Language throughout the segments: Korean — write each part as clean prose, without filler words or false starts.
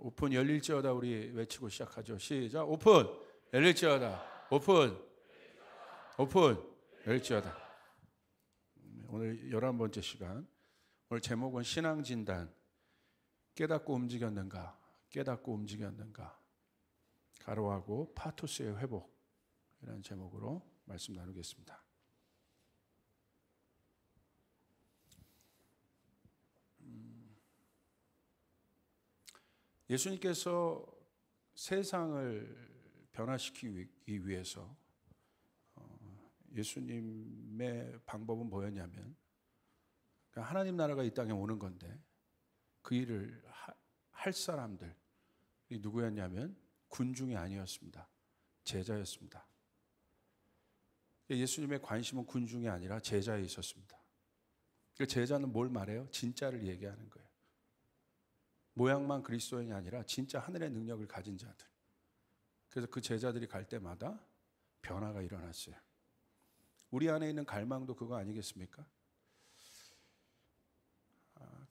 오픈 열릴지어다 우리 외치고 시작하죠. 시작. 오픈 열릴지어다. 오픈 열릴지어다. 오늘 11번째 시간. 오늘 제목은 신앙진단. 깨닫고 움직였는가? 깨닫고 움직였는가? 가로하고 파토스의 회복이라는 제목으로 말씀 나누겠습니다. 예수님께서 세상을 변화시키기 위해서 예수님의 방법은 뭐였냐면 하나님 나라가 이 땅에 오는 건데 그 일을 할 사람들이 누구였냐면 군중이 아니었습니다. 제자였습니다. 예수님의 관심은 군중이 아니라 제자에 있었습니다. 그 제자는 뭘 말해요? 진짜를 얘기하는 거예요. 모양만 그리스도인이 아니라 진짜 하늘의 능력을 가진 자들. 그래서 그 제자들이 갈 때마다 변화가 일어났어요. 우리 안에 있는 갈망도 그거 아니겠습니까?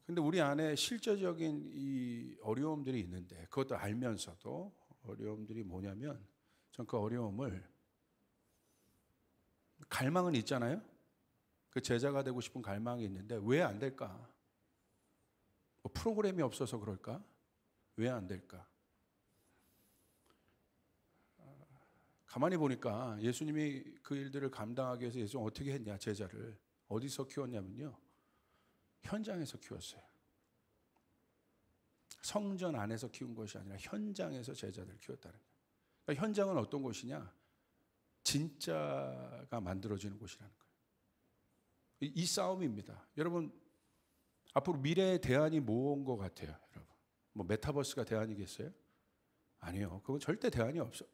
근데 우리 안에 실제적인 이 어려움들이 있는데 그것도 알면서도 어려움들이 뭐냐면 전 그 어려움을 갈망은 있잖아요. 그 제자가 되고 싶은 갈망이 있는데 왜 안 될까? 뭐 프로그램이 없어서 그럴까? 왜 안 될까? 가만히 보니까 예수님이 그 일들을 감당하기 위해서 예수님 어떻게 했냐? 제자를 어디서 키웠냐면요. 현장에서 키웠어요. 성전 안에서 키운 것이 아니라 현장에서 제자들을 키웠다는 거예요. 그러니까 현장은 어떤 곳이냐? 진짜가 만들어지는 곳이라는 거예요. 이 싸움입니다. 여러분 앞으로 미래의 대안이 뭔 것 같아요, 여러분? 뭐 메타버스가 대안이겠어요? 아니요, 그건 절대 대안이 없어요.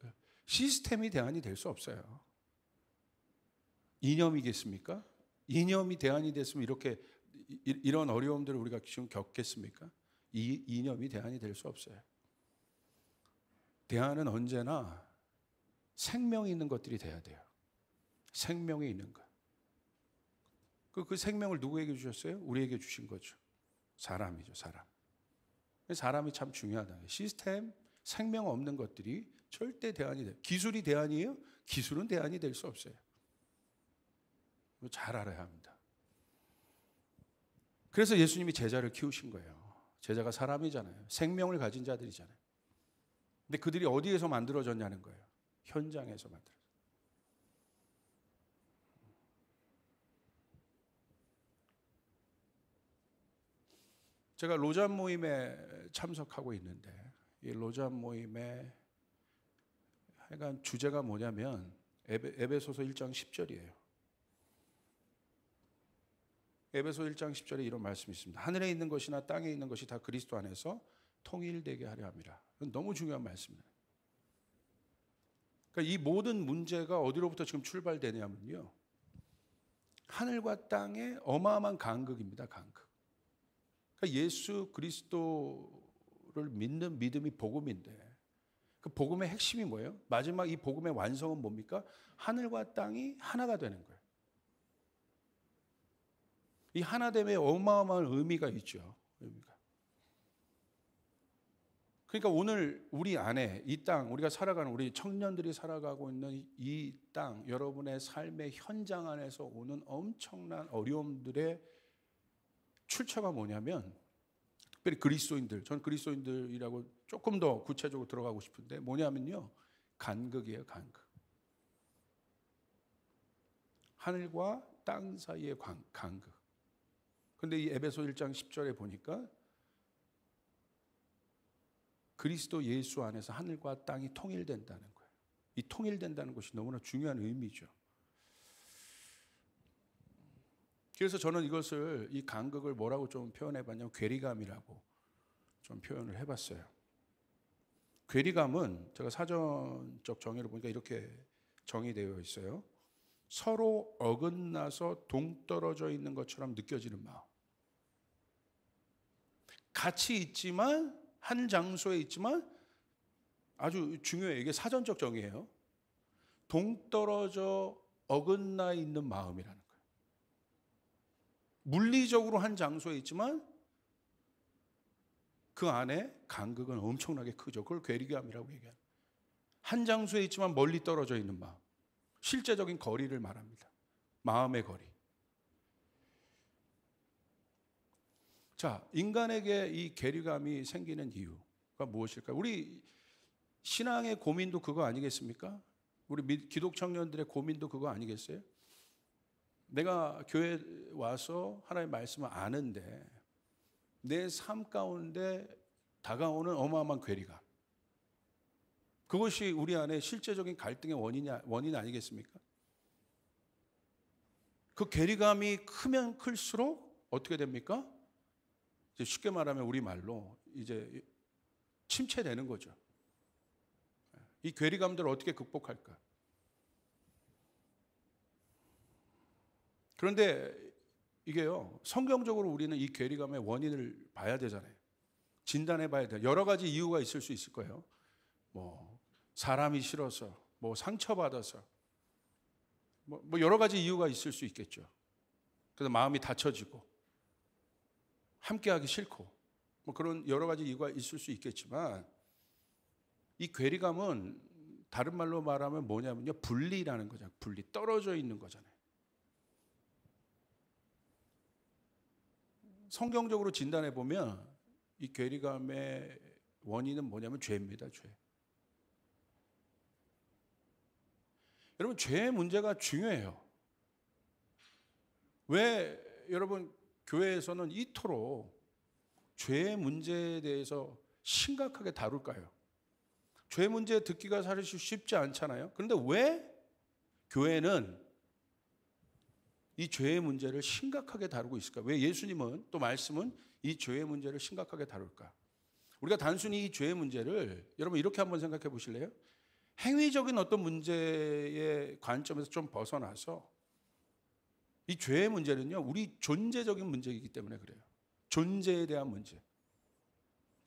시스템이 대안이 될 수 없어요. 이념이겠습니까? 이념이 대안이 됐으면 이런 어려움들을 우리가 지금 겪겠습니까? 이 이념이 대안이 될 수 없어요. 대안은 언제나 생명이 있는 것들이 돼야 돼요. 생명이 있는 것. 그 생명을 누구에게 주셨어요? 우리에게 주신 거죠. 사람이죠, 사람. 사람이 참 중요하다. 시스템, 생명 없는 것들이 절대 대안이 돼요. 기술이 대안이에요? 기술은 대안이 될 수 없어요. 잘 알아야 합니다. 그래서 예수님이 제자를 키우신 거예요. 제자가 사람이잖아요. 생명을 가진 자들이잖아요. 근데 그들이 어디에서 만들어졌냐는 거예요. 현장에서 만들어졌어요. 제가 로잔 모임에 참석하고 있는데 이 로잔 모임의 하여간 주제가 뭐냐면 에베소서 1장 10절이에요. 에베소 1장 10절에 이런 말씀이 있습니다. 하늘에 있는 것이나 땅에 있는 것이 다 그리스도 안에서 통일되게 하려 함이라. 너무 중요한 말씀이에요. 그러니까 이 모든 문제가 어디로부터 지금 출발되냐면요. 하늘과 땅의 어마어마한 간극입니다. 간극. 그러니까 예수 그리스도를 믿는 믿음이 복음인데 그 복음의 핵심이 뭐예요? 마지막 이 복음의 완성은 뭡니까? 하늘과 땅이 하나가 되는 거예요. 이 하나됨에 어마어마한 의미가 있죠. 의미가. 그러니까 오늘 우리 안에 이 땅, 우리가 살아가는 우리 청년들이 살아가고 있는 이 땅, 여러분의 삶의 현장 안에서 오는 엄청난 어려움들의 출처가 뭐냐면 특별히 그리스도인들, 전 그리스도인들이라고 조금 더 구체적으로 들어가고 싶은데 뭐냐면요. 간극이에요, 간극. 하늘과 땅 사이의 간극. 그런데 이 에베소 1장 10절에 보니까 그리스도 예수 안에서 하늘과 땅이 통일된다는 거예요. 이 통일된다는 것이 너무나 중요한 의미죠. 그래서 저는 이것을 이 간극을 뭐라고 좀 표현해봤냐면 괴리감이라고 좀 표현을 해봤어요. 괴리감은 제가 사전적 정의를 보니까 이렇게 정의되어 있어요. 서로 어긋나서 동떨어져 있는 것처럼 느껴지는 마음. 같이 있지만 한 장소에 있지만 아주 중요해요. 이게 사전적 정의예요. 동떨어져 어긋나 있는 마음이라는 거예요. 물리적으로 한 장소에 있지만 그 안에 간극은 엄청나게 크죠. 그걸 괴리감이라고 얘기해요. 한 장소에 있지만 멀리 떨어져 있는 마음. 실제적인 거리를 말합니다. 마음의 거리. 자, 인간에게 이 괴리감이 생기는 이유가 무엇일까요? 우리 신앙의 고민도 그거 아니겠습니까? 우리 기독 청년들의 고민도 그거 아니겠어요? 내가 교회 와서 하나님의 말씀을 아는데 내 삶 가운데 다가오는 어마어마한 괴리감. 그것이 우리 안에 실제적인 갈등의 원인 아니겠습니까? 그 괴리감이 크면 클수록 어떻게 됩니까? 이제 쉽게 말하면 우리 말로 이제 침체되는 거죠. 이 괴리감들을 어떻게 극복할까? 그런데 이게요, 성경적으로 우리는 이 괴리감의 원인을 봐야 되잖아요. 진단해 봐야 돼요. 여러 가지 이유가 있을 수 있을 거예요. 뭐 사람이 싫어서, 뭐 상처받아서, 뭐 여러 가지 이유가 있을 수 있겠죠. 그래서 마음이 닫혀지고 함께하기 싫고 뭐 그런 여러 가지 이유가 있을 수 있겠지만 이 괴리감은 다른 말로 말하면 뭐냐면요, 분리라는 거잖아요. 분리, 떨어져 있는 거잖아요. 성경적으로 진단해 보면 이 괴리감의 원인은 뭐냐면 죄입니다. 죄. 여러분, 죄의 문제가 중요해요. 왜 여러분 교회에서는 이토록 죄의 문제에 대해서 심각하게 다룰까요? 죄 문제 듣기가 사실 쉽지 않잖아요. 그런데 왜 교회는 이 죄의 문제를 심각하게 다루고 있을까? 왜 예수님은 또 말씀은 이 죄의 문제를 심각하게 다룰까? 우리가 단순히 이 죄의 문제를 여러분 이렇게 한번 생각해 보실래요? 행위적인 어떤 문제의 관점에서 좀 벗어나서 이 죄의 문제는요, 우리 존재적인 문제이기 때문에 그래요. 존재에 대한 문제.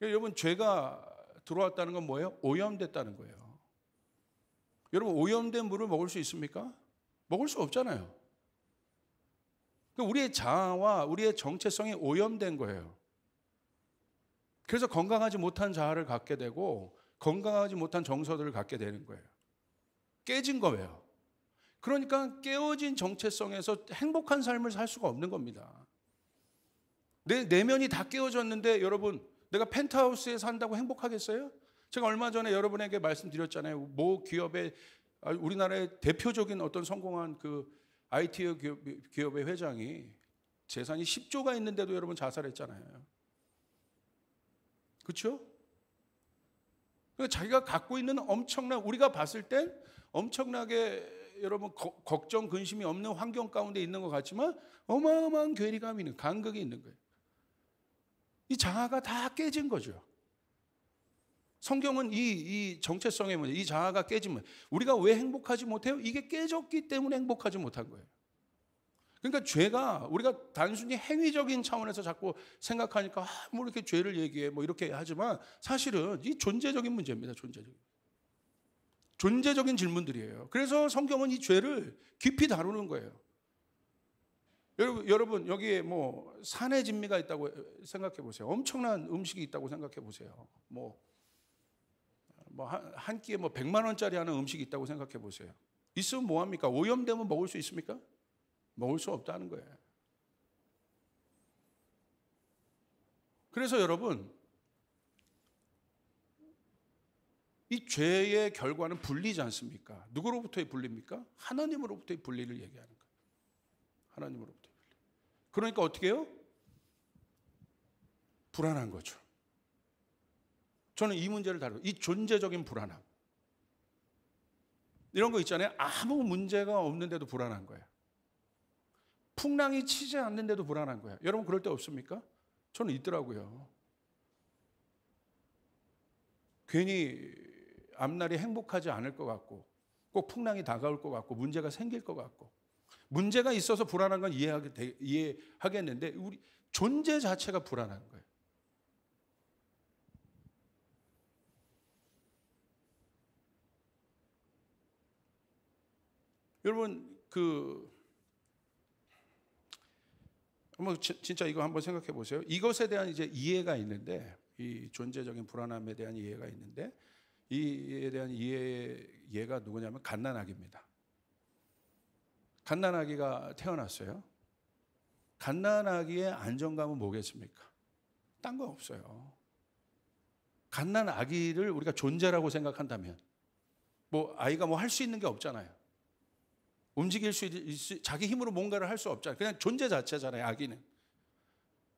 여러분, 죄가 들어왔다는 건 뭐예요? 오염됐다는 거예요. 여러분, 오염된 물을 먹을 수 있습니까? 먹을 수 없잖아요. 우리의 자아와 우리의 정체성이 오염된 거예요. 그래서 건강하지 못한 자아를 갖게 되고 건강하지 못한 정서들을 갖게 되는 거예요. 깨진 거예요. 그러니까 깨어진 정체성에서 행복한 삶을 살 수가 없는 겁니다. 내 내면이 다 깨어졌는데 여러분, 내가 펜트하우스에 산다고 행복하겠어요? 제가 얼마 전에 여러분에게 말씀드렸잖아요. 모 기업의, 우리나라의 대표적인 어떤 성공한 그 IT 기업의 회장이 재산이 10조가 있는데도 여러분 자살했잖아요. 그렇죠? 그러니까 자기가 갖고 있는 우리가 봤을 땐 엄청나게 여러분 걱정, 근심이 없는 환경 가운데 있는 것 같지만 어마어마한 괴리감이 있는, 간극이 있는 거예요. 이 자아가 다 깨진 거죠. 성경은 이 정체성의 문제, 이 자아가 깨지면 우리가 왜 행복하지 못해요? 이게 깨졌기 때문에 행복하지 못한 거예요. 그러니까 죄가 우리가 단순히 행위적인 차원에서 자꾸 생각하니까 뭐 이렇게 죄를 얘기해 뭐 이렇게 하지만 사실은 이 존재적인 문제입니다. 존재적인 질문들이에요. 그래서 성경은 이 죄를 깊이 다루는 거예요. 여러분 여기에 뭐 산의 진미가 있다고 생각해 보세요. 엄청난 음식이 있다고 생각해 보세요. 뭐 한 끼에 뭐 100만 원짜리 하는 음식이 있다고 생각해 보세요. 있으면 뭐 합니까? 오염되면 먹을 수 있습니까? 먹을 수 없다는 거예요. 그래서 여러분, 이 죄의 결과는 분리지 않습니까? 누구로부터의 분리입니까? 하나님으로부터의 분리를 얘기하는 거예요. 하나님으로부터의 분리. 그러니까 어떻게 해요? 불안한 거죠. 저는 이 문제를 다루고, 이 존재적인 불안함. 이런 거 있잖아요. 아무 문제가 없는데도 불안한 거예요. 풍랑이 치지 않는데도 불안한 거예요. 여러분 그럴 때 없습니까? 저는 있더라고요. 괜히 앞날이 행복하지 않을 것 같고 꼭 풍랑이 다가올 것 같고 문제가 생길 것 같고 문제가 있어서 불안한 건 이해하겠는데 우리 존재 자체가 불안한 거예요. 여러분 한번 진짜 이거 한번 생각해 보세요. 이것에 대한 이제 이해가 있는데 이 존재적인 불안함에 대한 이해가 있는데, 이에 대한 이해가 누구냐면 갓난아기입니다. 갓난아기가 태어났어요. 갓난아기의 안정감은 뭐겠습니까? 딴 거 없어요. 갓난아기를 우리가 존재라고 생각한다면, 뭐 아이가 뭐 할 수 있는 게 없잖아요. 움직일 수 자기 힘으로 뭔가를 할 수 없잖아요. 그냥 존재 자체잖아요, 아기는.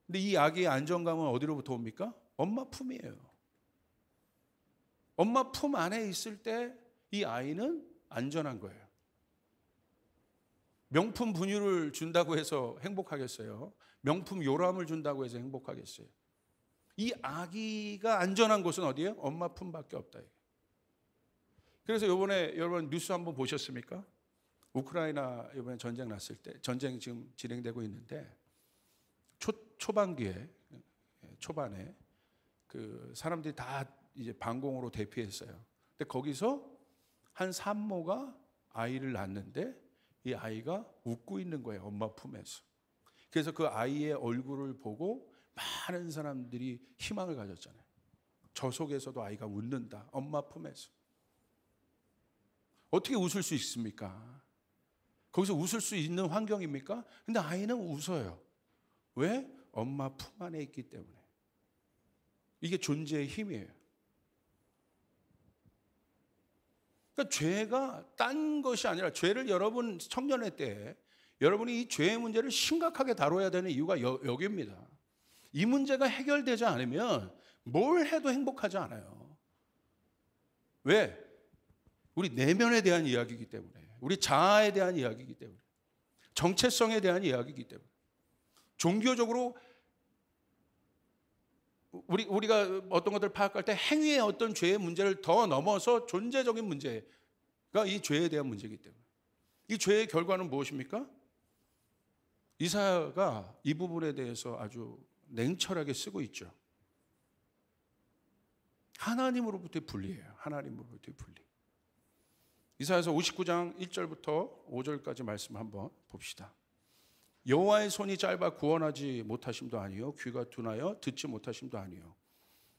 근데 이 아기의 안정감은 어디로부터 옵니까? 엄마 품이에요. 엄마 품 안에 있을 때 이 아이는 안전한 거예요. 명품 분유를 준다고 해서 행복하겠어요? 명품 요람을 준다고 해서 행복하겠어요? 이 아기가 안전한 곳은 어디예요? 엄마 품밖에 없다. 그래서 이번에 여러분 뉴스 한번 보셨습니까? 우크라이나 이번에 전쟁 났을 때, 전쟁이 지금 진행되고 있는데 초반에 그 사람들이 다 이제 방공으로 대피했어요. 근데 거기서 한 산모가 아이를 낳는데 이 아이가 웃고 있는 거예요, 엄마 품에서. 그래서 그 아이의 얼굴을 보고 많은 사람들이 희망을 가졌잖아요. 저 속에서도 아이가 웃는다, 엄마 품에서. 어떻게 웃을 수 있습니까? 거기서 웃을 수 있는 환경입니까? 근데 아이는 웃어요. 왜? 엄마 품 안에 있기 때문에. 이게 존재의 힘이에요. 그러니까 죄가 딴 것이 아니라, 죄를 여러분 청년의 때에 여러분이 이 죄의 문제를 심각하게 다뤄야 되는 이유가 여기입니다. 이 문제가 해결되지 않으면 뭘 해도 행복하지 않아요. 왜? 우리 내면에 대한 이야기이기 때문에, 우리 자아에 대한 이야기이기 때문에, 정체성에 대한 이야기이기 때문에. 종교적으로 우리가 어떤 것들을 파악할 때 행위의 어떤 죄의 문제를 더 넘어서 존재적인 문제가 이 죄에 대한 문제이기 때문에. 이 죄의 결과는 무엇입니까? 이사야가 이 부분에 대해서 아주 냉철하게 쓰고 있죠. 하나님으로부터의 분리예요. 하나님으로부터의 분리. 이사야서 59장 1절부터 5절까지 말씀 한번 봅시다. 여호와의 손이 짧아 구원하지 못하심도 아니요, 귀가 둔하여 듣지 못하심도 아니요,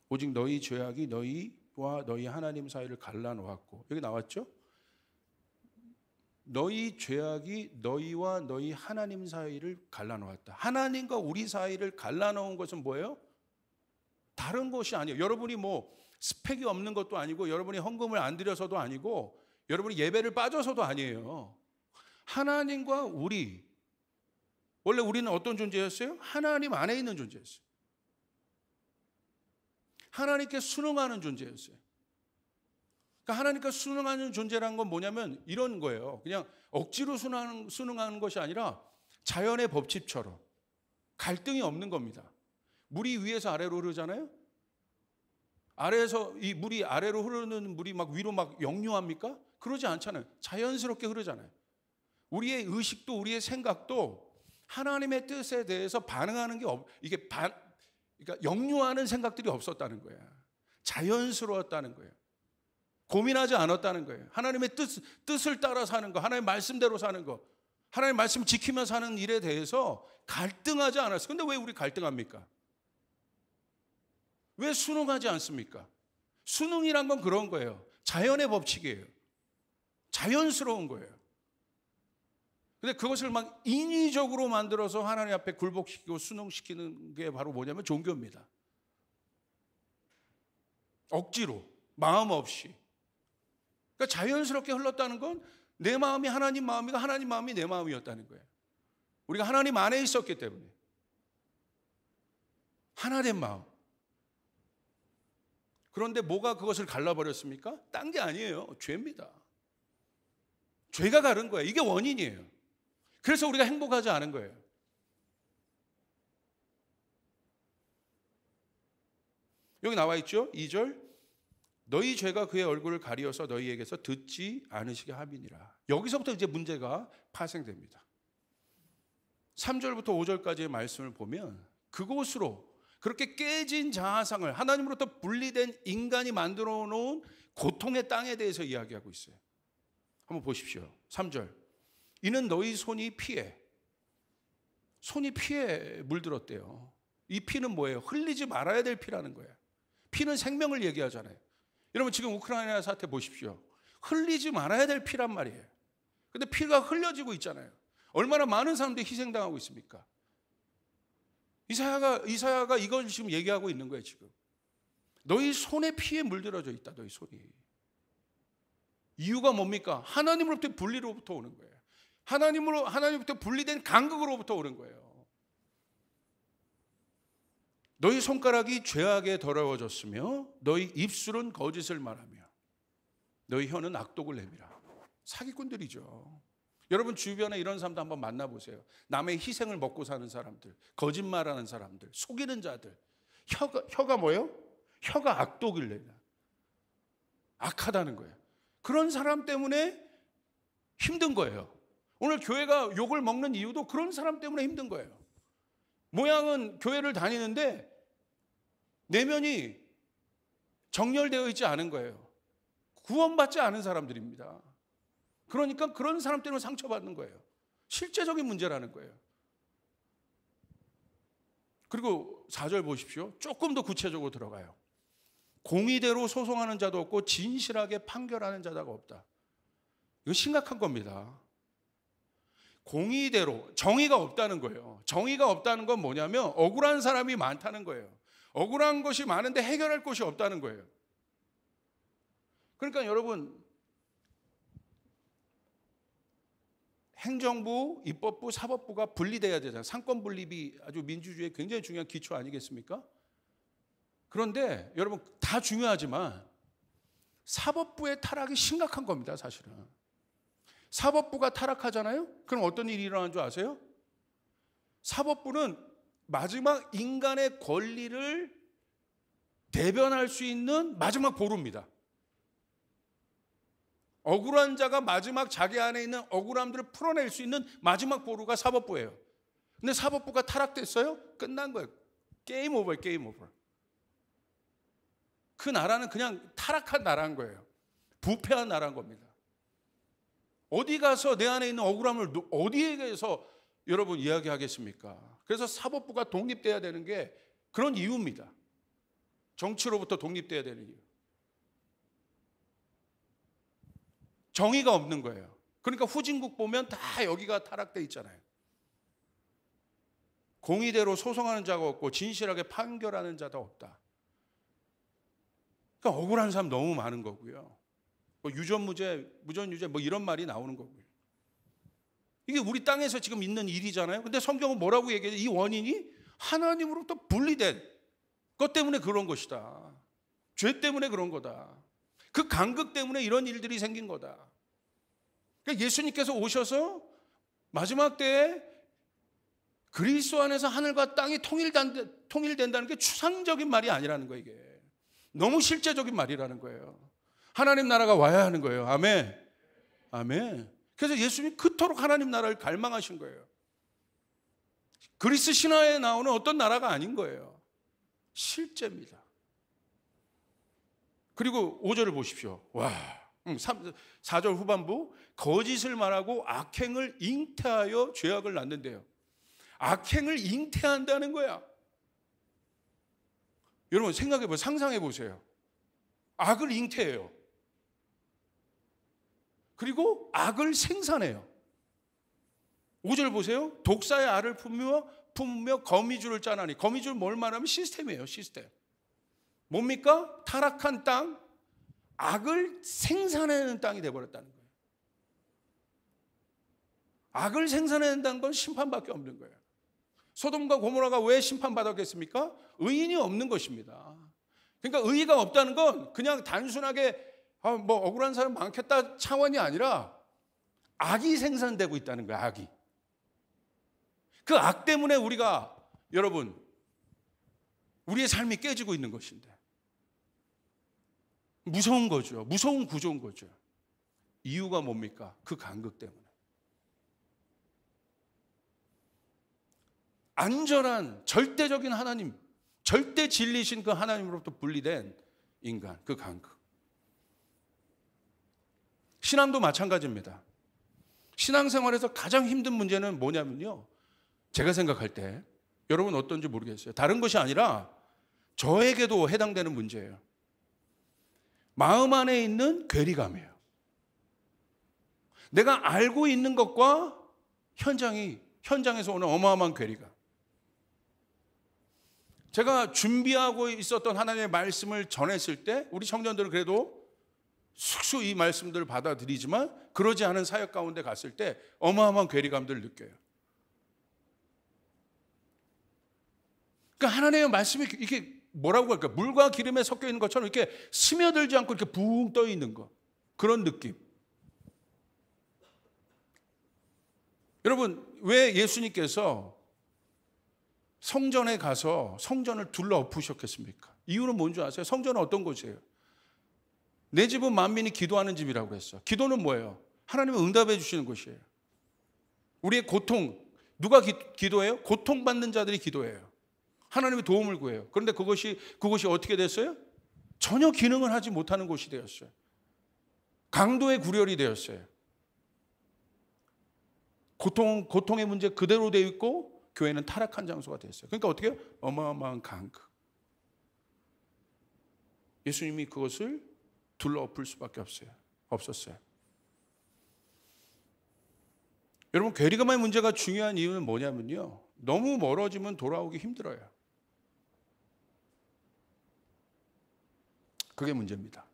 오직 너희 죄악이 너희와 너희 하나님 사이를 갈라놓았고. 여기 나왔죠? 너희 죄악이 너희와 너희 하나님 사이를 갈라놓았다. 하나님과 우리 사이를 갈라놓은 것은 뭐예요? 다른 것이 아니에요. 여러분이 뭐 스펙이 없는 것도 아니고, 여러분이 헌금을 안 드려서도 아니고, 여러분이 예배를 빠져서도 아니에요. 하나님과 우리, 원래 우리는 어떤 존재였어요? 하나님 안에 있는 존재였어요. 하나님께 순응하는 존재였어요. 그러니까 하나님께 순응하는 존재라는 건 뭐냐면 이런 거예요. 그냥 억지로 순응하는 것이 아니라 자연의 법칙처럼 갈등이 없는 겁니다. 물이 위에서 아래로 흐르잖아요. 아래에서 이 물이 아래로 흐르는 물이 막 위로 막 역류합니까? 그러지 않잖아요. 자연스럽게 흐르잖아요. 우리의 의식도 우리의 생각도 하나님의 뜻에 대해서 반응하는 게 그러니까 역류하는 생각들이 없었다는 거예요. 자연스러웠다는 거예요. 고민하지 않았다는 거예요. 하나님의 뜻을 따라 사는 거, 하나님의 말씀대로 사는 거, 하나님의 말씀 지키며 사는 일에 대해서 갈등하지 않았어요. 근데 왜 우리 갈등합니까? 왜 순응하지 않습니까? 순응이란 건 그런 거예요. 자연의 법칙이에요. 자연스러운 거예요. 근데 그것을 막 인위적으로 만들어서 하나님 앞에 굴복시키고 순응시키는 게 바로 뭐냐면 종교입니다. 억지로, 마음 없이. 그러니까 자연스럽게 흘렀다는 건 내 마음이 하나님 마음이고 하나님 마음이 내 마음이었다는 거예요. 우리가 하나님 안에 있었기 때문에. 하나된 마음. 그런데 뭐가 그것을 갈라버렸습니까? 딴 게 아니에요. 죄입니다. 죄가 가른 거예요. 이게 원인이에요. 그래서 우리가 행복하지 않은 거예요. 여기 나와 있죠? 2절. 너희 죄가 그의 얼굴을 가리어서 너희에게서 듣지 않으시게 함이니라. 여기서부터 이제 문제가 파생됩니다. 3절부터 5절까지의 말씀을 보면 그곳으로 그렇게 깨진 자아상을 하나님으로부터 분리된 인간이 만들어 놓은 고통의 땅에 대해서 이야기하고 있어요. 한번 보십시오. 3절. 이는 너희 손이 피에 물들었대요. 이 피는 뭐예요? 흘리지 말아야 될 피라는 거예요. 피는 생명을 얘기하잖아요. 여러분 지금 우크라이나 사태 보십시오. 흘리지 말아야 될 피란 말이에요. 근데 피가 흘려지고 있잖아요. 얼마나 많은 사람들이 희생당하고 있습니까? 이사야가 이걸 지금 얘기하고 있는 거예요. 지금 너희 손에 피에 물들어져 있다. 너희 손이. 이유가 뭡니까? 하나님으로부터 분리로부터 오는 거예요. 하나님으로부터 분리된 간극으로부터 오는 거예요. 너희 손가락이 죄악에 더러워졌으며 너희 입술은 거짓을 말하며 너희 혀는 악독을 내밀어. 사기꾼들이죠. 여러분 주변에 이런 사람들 한번 만나보세요. 남의 희생을 먹고 사는 사람들, 거짓말하는 사람들, 속이는 자들. 혀가 뭐예요? 혀가 악독이래. 악하다는 거예요. 그런 사람 때문에 힘든 거예요. 오늘 교회가 욕을 먹는 이유도 그런 사람 때문에 힘든 거예요. 모양은 교회를 다니는데 내면이 정렬되어 있지 않은 거예요. 구원받지 않은 사람들입니다. 그러니까 그런 사람 때문에 상처받는 거예요. 실제적인 문제라는 거예요. 그리고 4절 보십시오. 조금 더 구체적으로 들어가요. 공의대로 소송하는 자도 없고 진실하게 판결하는 자가 없다. 이거 심각한 겁니다. 공의대로, 정의가 없다는 거예요. 정의가 없다는 건 뭐냐면 억울한 사람이 많다는 거예요. 억울한 것이 많은데 해결할 것이 없다는 거예요. 그러니까 여러분, 행정부, 입법부, 사법부가 분리돼야 되잖아요. 상권 분립이 아주 민주주의의 굉장히 중요한 기초 아니겠습니까? 그런데 여러분 다 중요하지만 사법부의 타락이 심각한 겁니다. 사실은 사법부가 타락하잖아요. 그럼 어떤 일이 일어나는 줄 아세요? 사법부는 마지막 인간의 권리를 대변할 수 있는 마지막 보루입니다. 억울한 자가 마지막 자기 안에 있는 억울함들을 풀어낼 수 있는 마지막 보루가 사법부예요. 근데 사법부가 타락됐어요? 끝난 거예요. 게임 오버예요. 게임 오버. 그 나라는 그냥 타락한 나라인 거예요. 부패한 나라인 겁니다. 어디 가서 내 안에 있는 억울함을 어디에서 여러분 이야기하겠습니까? 그래서 사법부가 독립돼야 되는 게 그런 이유입니다. 정치로부터 독립돼야 되는 이유. 정의가 없는 거예요. 그러니까 후진국 보면 다 여기가 타락돼 있잖아요. 공의대로 소송하는 자가 없고 진실하게 판결하는 자도 없다. 그러니까 억울한 사람 너무 많은 거고요. 뭐 유전무죄, 무전유죄 뭐 이런 말이 나오는 거고요. 이게 우리 땅에서 지금 있는 일이잖아요. 근데 성경은 뭐라고 얘기해요? 이 원인이 하나님으로부터 분리된 것 때문에 그런 것이다. 죄 때문에 그런 거다. 그 간극 때문에 이런 일들이 생긴 거다. 그러니까 예수님께서 오셔서 마지막 때에 그리스도 안에서 하늘과 땅이 통일된다는 게 추상적인 말이 아니라는 거예요. 이게 너무 실제적인 말이라는 거예요. 하나님 나라가 와야 하는 거예요. 아멘. 아멘. 그래서 예수님이 그토록 하나님 나라를 갈망하신 거예요. 그리스 신화에 나오는 어떤 나라가 아닌 거예요. 실제입니다. 그리고 5절을 보십시오. 와, 4절 후반부 거짓을 말하고 악행을 잉태하여 죄악을 낳는데요. 악행을 잉태한다는 거야. 여러분 생각해 보세요. 상상해 보세요. 악을 잉태해요. 그리고 악을 생산해요. 5절 보세요. 독사의 알을 품으며 거미줄을 짜나니. 거미줄 뭘 말하면 시스템이에요. 시스템. 뭡니까? 타락한 땅, 악을 생산해내는 땅이 되어버렸다는 거예요. 악을 생산해낸다는 건 심판밖에 없는 거예요. 소돔과 고모라가 왜 심판받았겠습니까? 의인이 없는 것입니다. 그러니까 의의가 없다는 건 그냥 단순하게 뭐 억울한 사람 많겠다 차원이 아니라 악이 생산되고 있다는 거예요. 악이. 그 악 때문에 우리가 여러분 우리의 삶이 깨지고 있는 것인데 무서운 거죠. 무서운 구조인 거죠. 이유가 뭡니까? 그 간극 때문에. 안전한 절대적인 하나님, 절대 진리신 그 하나님으로부터 분리된 인간, 그 간극. 신앙도 마찬가지입니다. 신앙생활에서 가장 힘든 문제는 뭐냐면요. 제가 생각할 때 여러분 어떤지 모르겠어요. 다른 것이 아니라 저에게도 해당되는 문제예요. 마음 안에 있는 괴리감이에요. 내가 알고 있는 것과 현장에서 오는 어마어마한 괴리감. 제가 준비하고 있었던 하나님의 말씀을 전했을 때 우리 청년들은 그래도 숙소 이 말씀들을 받아들이지만 그러지 않은 사역 가운데 갔을 때 어마어마한 괴리감들을 느껴요. 그러니까 하나님의 말씀이 이렇게 뭐라고 할까? 물과 기름에 섞여 있는 것처럼 이렇게 스며들지 않고 이렇게 붕 떠 있는 거. 그런 느낌. 여러분, 왜 예수님께서 성전에 가서 성전을 둘러 엎으셨겠습니까? 이유는 뭔지 아세요? 성전은 어떤 곳이에요? 내 집은 만민이 기도하는 집이라고 했어. 기도는 뭐예요? 하나님은 응답해 주시는 곳이에요. 우리의 고통, 누가 기도해요? 고통받는 자들이 기도해요. 하나님의 도움을 구해요. 그런데 그것이 어떻게 됐어요? 전혀 기능을 하지 못하는 곳이 되었어요. 강도의 구렬이 되었어요. 고통의 문제 그대로 되어 있고 교회는 타락한 장소가 됐어요. 그러니까 어떻게 해요? 어마어마한 간극. 예수님이 그것을 둘러 엎을 수밖에 없었어요. 여러분, 괴리감의 문제가 중요한 이유는 뭐냐면요, 너무 멀어지면 돌아오기 힘들어요. 그게 문제입니다.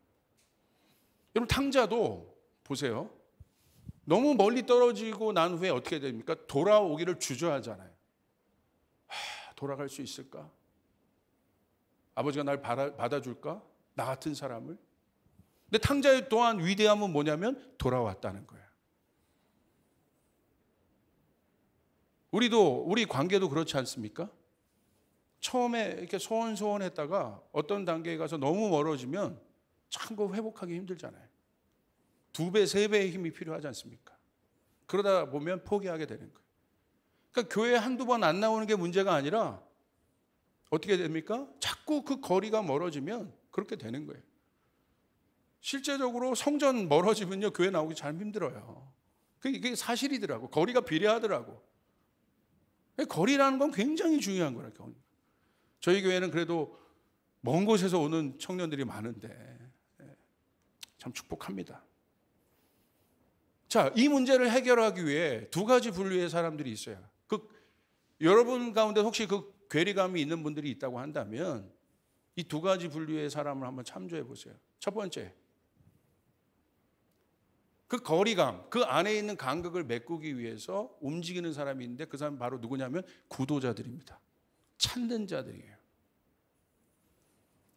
여러분, 탕자도 보세요. 너무 멀리 떨어지고 난 후에 어떻게 됩니까? 돌아오기를 주저하잖아요. 돌아갈 수 있을까? 아버지가 날 받아줄까? 나 같은 사람을? 근데 탕자의 또한 위대함은 뭐냐면 돌아왔다는 거예요. 우리 관계도 그렇지 않습니까? 처음에 이렇게 소원했다가 어떤 단계에 가서 너무 멀어지면 참 그 회복하기 힘들잖아요. 2배, 3배의 힘이 필요하지 않습니까? 그러다 보면 포기하게 되는 거예요. 그러니까 교회에 한두 번 안 나오는 게 문제가 아니라 어떻게 됩니까? 자꾸 그 거리가 멀어지면 그렇게 되는 거예요. 실제적으로 성전 멀어지면요, 교회 나오기 참 힘들어요. 이게 사실이더라고. 거리가 비례하더라고. 거리라는 건 굉장히 중요한 거라니까. 저희 교회는 그래도 먼 곳에서 오는 청년들이 많은데 참 축복합니다. 자, 이 문제를 해결하기 위해 2가지 분류의 사람들이 있어요. 여러분 가운데 혹시 그 괴리감이 있는 분들이 있다고 한다면 이 2가지 분류의 사람을 한번 참조해 보세요. 첫 번째, 그 거리감, 그 안에 있는 간극을 메꾸기 위해서 움직이는 사람이 있는데 그 사람은 바로 누구냐면 구도자들입니다. 찾는 자들이에요.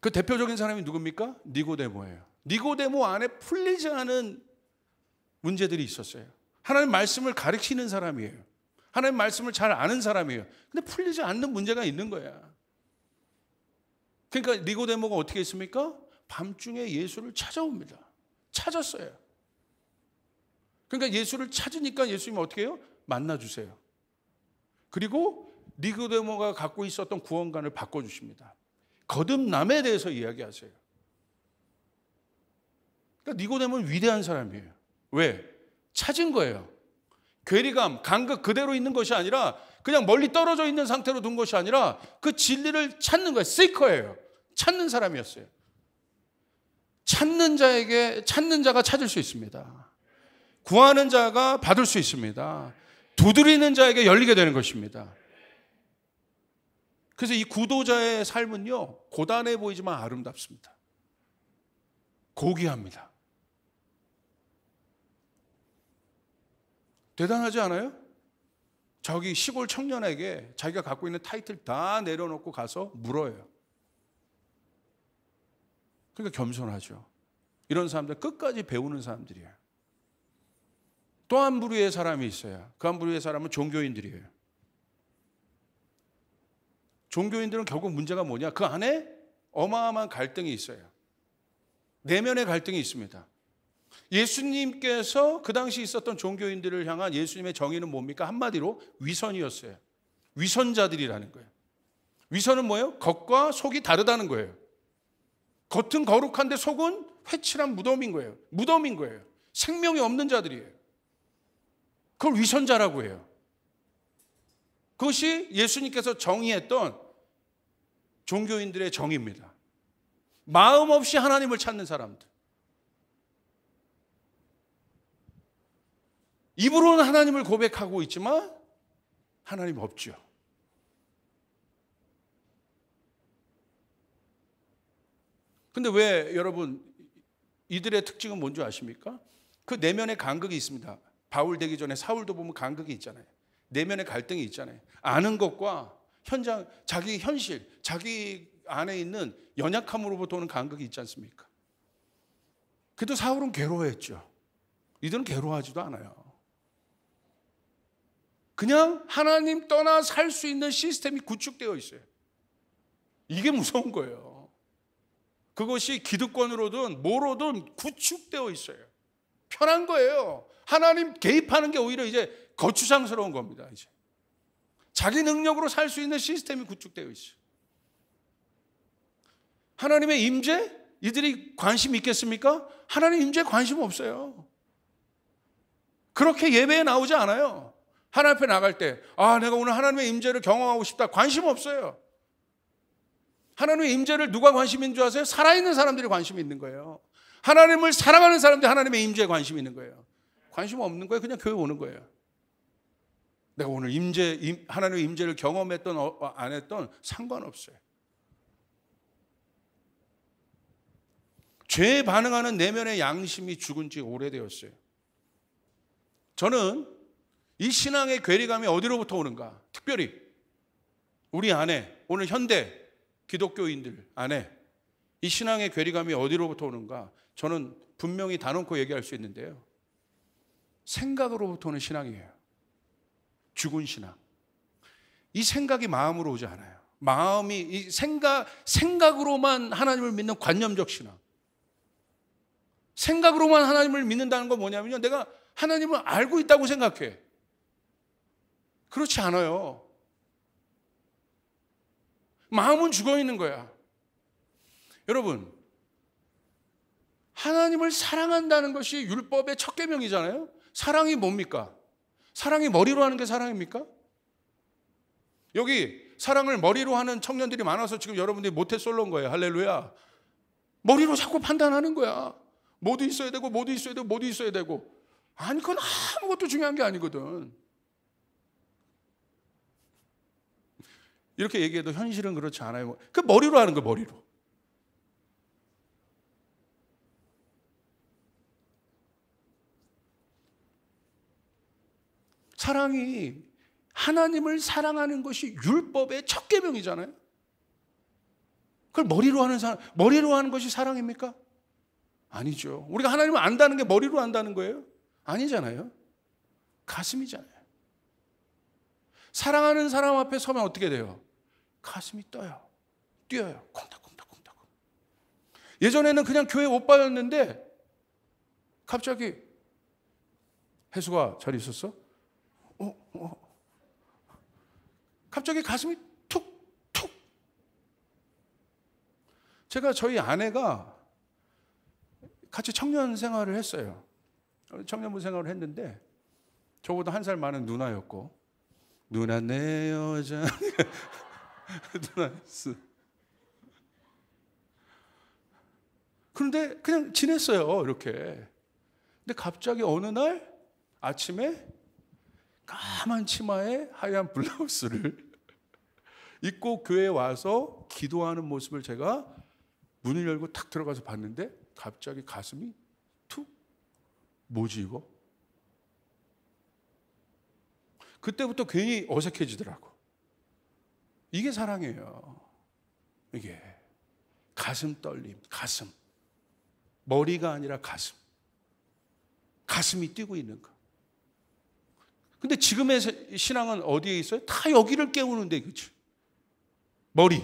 그 대표적인 사람이 누굽니까? 니고데모예요. 니고데모 안에 풀리지 않은 문제들이 있었어요. 하나님 말씀을 가르치는 사람이에요. 하나님 말씀을 잘 아는 사람이에요. 근데 풀리지 않는 문제가 있는 거야. 그러니까 니고데모가 어떻게 했습니까? 밤중에 예수를 찾아옵니다. 찾았어요. 그러니까 예수를 찾으니까 예수님이 어떻게 해요? 만나주세요. 그리고 니고데모가 갖고 있었던 구원관을 바꿔주십니다. 거듭남에 대해서 이야기하세요. 그러니까 니고데모는 위대한 사람이에요. 왜? 찾은 거예요. 괴리감, 간극 그대로 있는 것이 아니라 그냥 멀리 떨어져 있는 상태로 둔 것이 아니라 그 진리를 찾는 거예요. 시커예요. 찾는 사람이었어요. 찾는 자가 찾을 수 있습니다. 구하는 자가 받을 수 있습니다. 두드리는 자에게 열리게 되는 것입니다. 그래서 이 구도자의 삶은요, 고단해 보이지만 아름답습니다. 고귀합니다. 대단하지 않아요? 저기 시골 청년에게 자기가 갖고 있는 타이틀 다 내려놓고 가서 물어요. 그러니까 겸손하죠. 이런 사람들 끝까지 배우는 사람들이에요. 또 한 부류의 사람이 있어요. 그 한 부류의 사람은 종교인들이에요. 종교인들은 결국 문제가 뭐냐? 그 안에 어마어마한 갈등이 있어요. 내면의 갈등이 있습니다. 예수님께서 그 당시 있었던 종교인들을 향한 예수님의 정의는 뭡니까? 한마디로 위선이었어요. 위선자들이라는 거예요. 위선은 뭐예요? 겉과 속이 다르다는 거예요. 겉은 거룩한데 속은 회칠한 무덤인 거예요. 무덤인 거예요. 생명이 없는 자들이에요. 그걸 위선자라고 해요. 그것이 예수님께서 정의했던 종교인들의 정의입니다. 마음 없이 하나님을 찾는 사람들. 입으로는 하나님을 고백하고 있지만 하나님 없죠. 근데 왜 여러분 이들의 특징은 뭔지 아십니까? 그 내면의 간극이 있습니다. 바울 되기 전에 사울도 보면 간극이 있잖아요. 내면의 갈등이 있잖아요. 아는 것과 현장, 자기 현실, 자기 안에 있는 연약함으로부터 오는 간극이 있지 않습니까? 그래도 사울은 괴로워했죠. 이들은 괴로워하지도 않아요. 그냥 하나님 떠나 살 수 있는 시스템이 구축되어 있어요. 이게 무서운 거예요. 그것이 기득권으로든 뭐로든 구축되어 있어요. 편한 거예요. 하나님 개입하는 게 오히려 이제 거추장스러운 겁니다. 이제 자기 능력으로 살 수 있는 시스템이 구축되어 있어요. 하나님의 임재? 이들이 관심 있겠습니까? 하나님 임재에 관심 없어요. 그렇게 예배에 나오지 않아요. 하나님 앞에 나갈 때 내가 오늘 하나님의 임재를 경험하고 싶다. 관심 없어요. 하나님의 임재를 누가 관심 있는 줄 아세요? 살아있는 사람들이 관심이 있는 거예요. 하나님을 사랑하는 사람들이 하나님의 임재에 관심이 있는 거예요. 관심 없는 거예요. 그냥 교회 오는 거예요. 내가 오늘 하나님의 임재를 경험했던 안 했던 상관없어요. 죄에 반응하는 내면의 양심이 죽은 지 오래되었어요. 저는 이 신앙의 괴리감이 어디로부터 오는가? 특별히 우리 안에, 오늘 현대 기독교인들 안에 이 신앙의 괴리감이 어디로부터 오는가? 저는 분명히 단언코 얘기할 수 있는데요. 생각으로부터 오는 신앙이에요. 죽은 신앙. 이 생각이 마음으로 오지 않아요. 마음이 이 생각으로만 하나님을 믿는 관념적 신앙. 생각으로만 하나님을 믿는다는 건 뭐냐면요. 내가 하나님을 알고 있다고 생각해. 그렇지 않아요. 마음은 죽어 있는 거야. 여러분, 하나님을 사랑한다는 것이 율법의 첫 계명이잖아요. 사랑이 뭡니까? 사랑이 머리로 하는 게 사랑입니까? 여기 사랑을 머리로 하는 청년들이 많아서 지금 여러분들이 모태솔로인 거예요. 할렐루야. 머리로 자꾸 판단하는 거야. 뭐도 있어야 되고 뭐도 있어야 되고 뭐도 있어야 되고. 아니 그건 아무것도 중요한 게 아니거든. 이렇게 얘기해도 현실은 그렇지 않아요. 그 머리로 하는 거 머리로. 사랑이 하나님을 사랑하는 것이 율법의 첫 계명이잖아요. 그걸 머리로 하는 것이 사랑입니까? 아니죠. 우리가 하나님을 안다는 게 머리로 안다는 거예요? 아니잖아요. 가슴이잖아요. 사랑하는 사람 앞에 서면 어떻게 돼요? 가슴이 떠요. 뛰어요. 콩닥콩닥콩닥. 예전에는 그냥 교회 오빠였는데 갑자기 혜수가 잘 있었어? 갑자기 가슴이 툭툭. 제가 저희 아내가 같이 청년 생활을 했어요. 청년부 생활을 했는데 저보다 한 살 많은 누나였고, 누나 내 여자 누나였어. 그런데 그냥 지냈어요. 이렇게. 근데 갑자기 어느 날 아침에 까만 치마에 하얀 블라우스를 입고 교회에 와서 기도하는 모습을 제가 문을 열고 탁 들어가서 봤는데 갑자기 가슴이 툭. 뭐지 이거? 그때부터 괜히 어색해지더라고. 이게 사랑이에요. 이게 가슴 떨림, 가슴. 머리가 아니라 가슴. 가슴이 뛰고 있는 거. 근데 지금의 신앙은 어디에 있어요? 다 여기를 깨우는데, 그렇죠? 머리.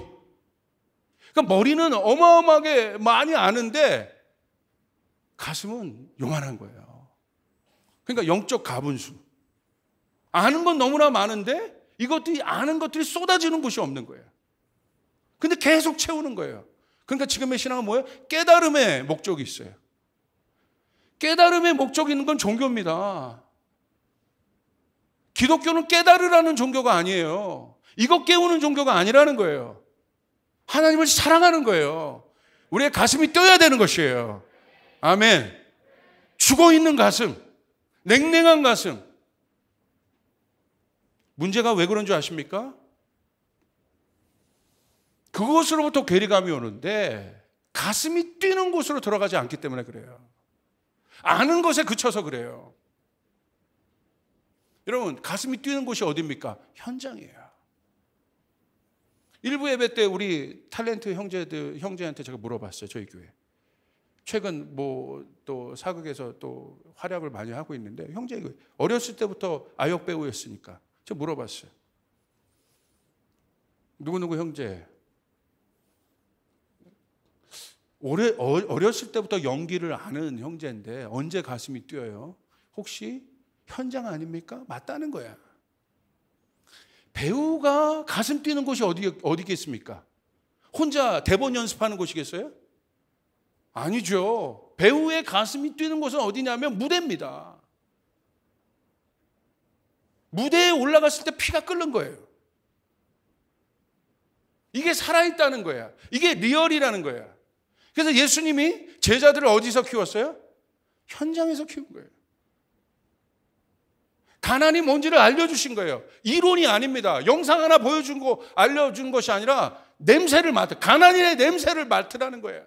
그러니까 머리는 어마어마하게 많이 아는데 가슴은 요만한 거예요. 그러니까 영적 가분수. 아는 건 너무나 많은데 이것들이 아는 것들이 쏟아지는 곳이 없는 거예요. 근데 계속 채우는 거예요. 그러니까 지금의 신앙은 뭐예요? 깨달음의 목적이 있어요. 깨달음의 목적이 있는 건 종교입니다. 기독교는 깨달으라는 종교가 아니에요. 이것 깨우는 종교가 아니라는 거예요. 하나님을 사랑하는 거예요. 우리의 가슴이 뛰어야 되는 것이에요. 아멘. 죽어있는 가슴, 냉랭한 가슴. 문제가 왜 그런 줄 아십니까? 그것으로부터 괴리감이 오는데 가슴이 뛰는 곳으로 들어가지 않기 때문에 그래요. 아는 것에 그쳐서 그래요. 여러분, 가슴이 뛰는 곳이 어디입니까? 현장이에요. 일부 예배 때 우리 탤런트 형제한테 제가 물어봤어요. 저희 교회. 최근 또 사극에서 또 활약을 많이 하고 있는데, 형제 어렸을 때부터 아역 배우였으니까 제가 물어봤어요. 누구누구 형제, 어렸을 때부터 연기를 아는 형제인데 언제 가슴이 뛰어요? 혹시 현장 아닙니까? 맞다는 거야. 배우가 가슴 뛰는 곳이 어디겠습니까? 혼자 대본 연습하는 곳이겠어요? 아니죠. 배우의 가슴이 뛰는 곳은 어디냐면 무대입니다. 무대에 올라갔을 때 피가 끓는 거예요. 이게 살아있다는 거야. 이게 리얼이라는 거야. 그래서 예수님이 제자들을 어디서 키웠어요? 현장에서 키운 거예요. 가난이 뭔지를 알려주신 거예요. 이론이 아닙니다. 영상 하나 보여준 거 알려준 것이 아니라 냄새를 맡아. 가난의 냄새를 맡으라는 거예요.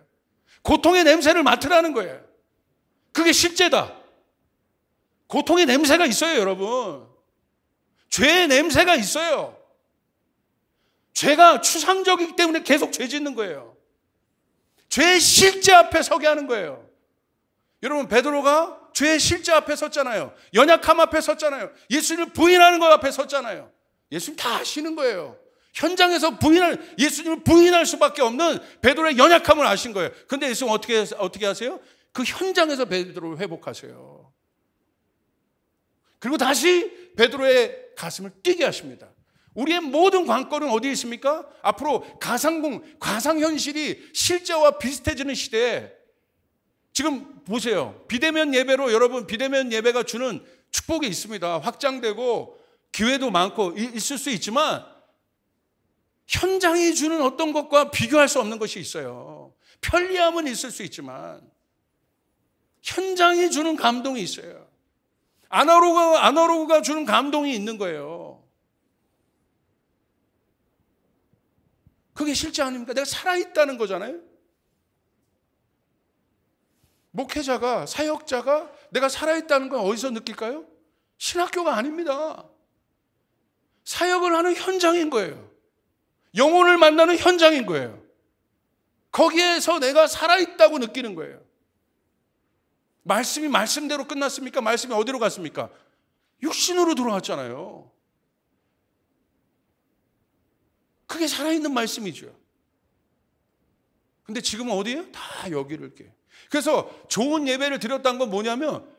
고통의 냄새를 맡으라는 거예요. 그게 실제다. 고통의 냄새가 있어요, 여러분. 죄의 냄새가 있어요. 죄가 추상적이기 때문에 계속 죄 짓는 거예요. 죄의 실제 앞에 서게 하는 거예요. 여러분, 베드로가 죄의 실제 앞에 섰잖아요. 연약함 앞에 섰잖아요. 예수님을 부인하는 것 앞에 섰잖아요. 예수님 다 아시는 거예요. 현장에서 예수님을 부인할 수밖에 없는 베드로의 연약함을 아신 거예요. 근데 예수님 어떻게 하세요? 그 현장에서 베드로를 회복하세요. 그리고 다시 베드로의 가슴을 뛰게 하십니다. 우리의 모든 관건은 어디에 있습니까? 앞으로 가상현실이 실제와 비슷해지는 시대에 지금 보세요. 비대면 예배로 여러분, 비대면 예배가 주는 축복이 있습니다. 확장되고 기회도 많고 있을 수 있지만 현장이 주는 어떤 것과 비교할 수 없는 것이 있어요. 편리함은 있을 수 있지만 현장이 주는 감동이 있어요. 아날로그가 주는 감동이 있는 거예요. 그게 실제 아닙니까? 내가 살아있다는 거잖아요. 목회자가, 사역자가 내가 살아있다는 건 어디서 느낄까요? 신학교가 아닙니다. 사역을 하는 현장인 거예요. 영혼을 만나는 현장인 거예요. 거기에서 내가 살아있다고 느끼는 거예요. 말씀이 말씀대로 끝났습니까? 말씀이 어디로 갔습니까? 육신으로 들어왔잖아요. 그게 살아있는 말씀이죠. 근데 지금은 어디에요? 다 여기를 이렇게. 그래서 좋은 예배를 드렸다는 건 뭐냐면,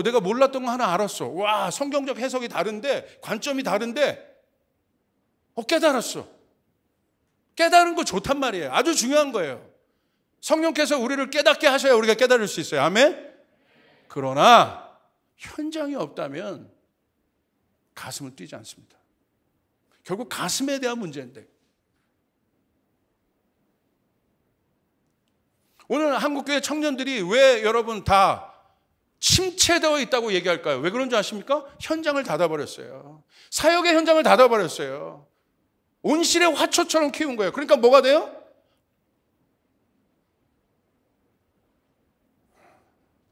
내가 몰랐던 거 하나 알았어. 와, 성경적 해석이 다른데, 관점이 다른데, 깨달았어. 깨달은 거 좋단 말이에요. 아주 중요한 거예요. 성령께서 우리를 깨닫게 하셔야 우리가 깨달을 수 있어요. 아멘? 그러나 현장이 없다면 가슴은 뛰지 않습니다. 결국 가슴에 대한 문제인데, 오늘 한국교회 청년들이 왜 여러분 다 침체되어 있다고 얘기할까요? 왜 그런 줄 아십니까? 현장을 닫아버렸어요. 사역의 현장을 닫아버렸어요. 온실의 화초처럼 키운 거예요. 그러니까 뭐가 돼요?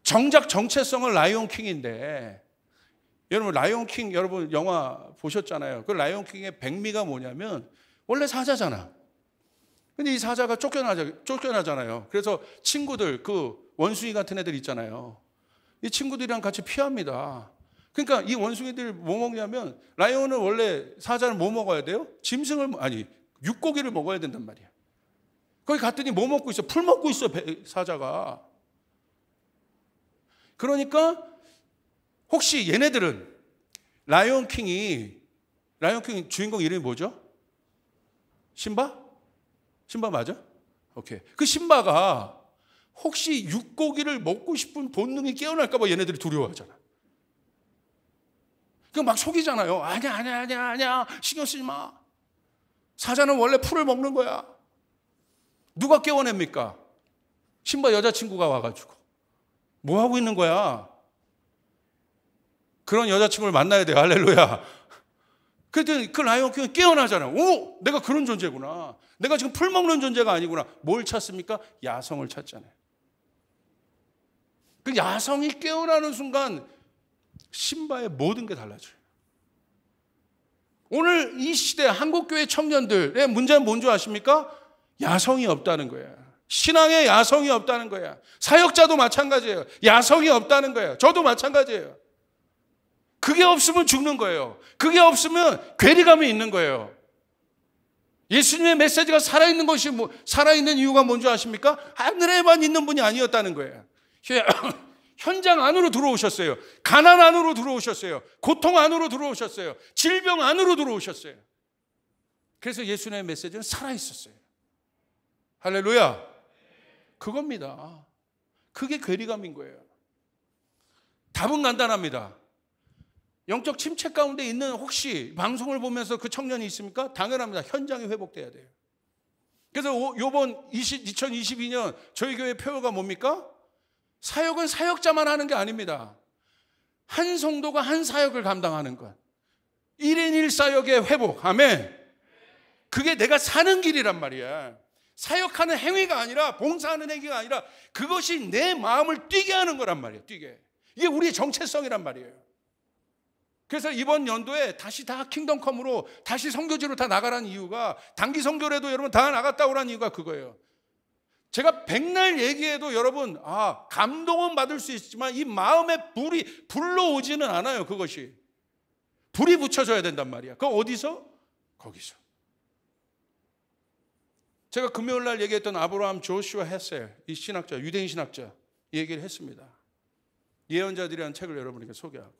정작 정체성은 라이온킹인데, 여러분 라이온킹 여러분 영화 보셨잖아요. 그 라이온킹의 백미가 뭐냐면 원래 사자잖아. 근데 이 사자가 쫓겨나잖아요. 그래서 친구들, 그 원숭이 같은 애들 있잖아요. 이 친구들이랑 같이 피합니다. 그러니까 이 원숭이들이 뭐 먹냐면, 라이온은 원래 사자는 뭐 먹어야 돼요? 육고기를 먹어야 된단 말이야. 거기 갔더니 뭐 먹고 있어? 풀 먹고 있어, 사자가. 그러니까 혹시 얘네들은 라이온킹 주인공 이름이 뭐죠? 심바 맞아? 오케이. 그 심바가 혹시 육고기를 먹고 싶은 본능이 깨어날까 봐 얘네들이 두려워하잖아. 그럼 막 속이잖아요. 아니야. 신경 쓰지 마. 사자는 원래 풀을 먹는 거야. 누가 깨워냅니까? 신바 여자친구가 와가지고. 뭐 하고 있는 거야? 그런 여자친구를 만나야 돼요. 할렐루야. 그랬더니 그 라이언 킹은 깨어나잖아요. 오, 내가 그런 존재구나. 내가 지금 풀 먹는 존재가 아니구나. 뭘 찾습니까? 야성을 찾잖아요. 그 야성이 깨어나는 순간 신바의 모든 게 달라져요. 오늘 이 시대 한국교회 청년들의 문제는 뭔지 아십니까? 야성이 없다는 거예요. 신앙에 야성이 없다는 거야. 사역자도 마찬가지예요. 야성이 없다는 거예요. 저도 마찬가지예요. 그게 없으면 죽는 거예요. 그게 없으면 괴리감이 있는 거예요. 예수님의 메시지가 살아있는 것이 살아있는 이유가 뭔지 아십니까? 하늘에만 있는 분이 아니었다는 거예요. 현장 안으로 들어오셨어요. 가난 안으로 들어오셨어요. 고통 안으로 들어오셨어요. 질병 안으로 들어오셨어요. 그래서 예수님의 메시지는 살아있었어요. 할렐루야. 그겁니다. 그게 괴리감인 거예요. 답은 간단합니다. 영적 침체 가운데 있는 혹시 방송을 보면서 그 청년이 있습니까? 당연합니다. 현장이 회복돼야 돼요. 그래서 이번 2022년 저희 교회 표어가 뭡니까? 사역은 사역자만 하는 게 아닙니다. 한 성도가 한 사역을 감당하는 것. 1인 1사역의 회복. 아멘. 그게 내가 사는 길이란 말이야. 사역하는 행위가 아니라, 봉사하는 행위가 아니라 그것이 내 마음을 뛰게 하는 거란 말이에요. 뛰게. 이게 우리의 정체성이란 말이에요. 그래서 이번 연도에 다시 다 킹덤컴으로 다시 선교지로 다 나가라는 이유가, 단기 선교라도 여러분 다 나갔다 오라는 이유가 그거예요. 제가 백날 얘기해도 여러분 감동은 받을 수 있지만 이 마음에 불이 불러오지는 않아요. 그것이 불이 붙여져야 된단 말이야. 그거 어디서? 거기서. 제가 금요일 날 얘기했던 아브라함 조슈아 헤셀, 이 신학자, 유대인 신학자 얘기를 했습니다. 예언자들이라는 책을 여러분에게 소개하고,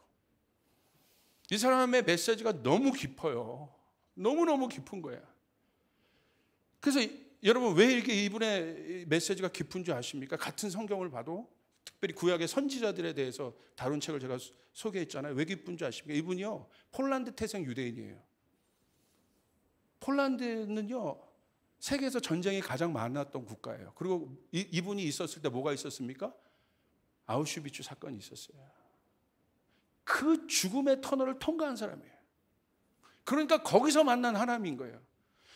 이 사람의 메시지가 너무 깊어요. 너무너무 깊은 거야. 그래서 여러분 왜 이렇게 이분의 메시지가 깊은 줄 아십니까? 같은 성경을 봐도 특별히 구약의 선지자들에 대해서 다룬 책을 제가 소개했잖아요. 왜 깊은 줄 아십니까? 이분이요, 폴란드 태생 유대인이에요. 폴란드는요, 세계에서 전쟁이 가장 많았던 국가예요. 그리고 이분이 있었을 때 뭐가 있었습니까? 아우슈비츠 사건이 있었어요. 그 죽음의 터널을 통과한 사람이에요. 그러니까 거기서 만난 하나님인 거예요.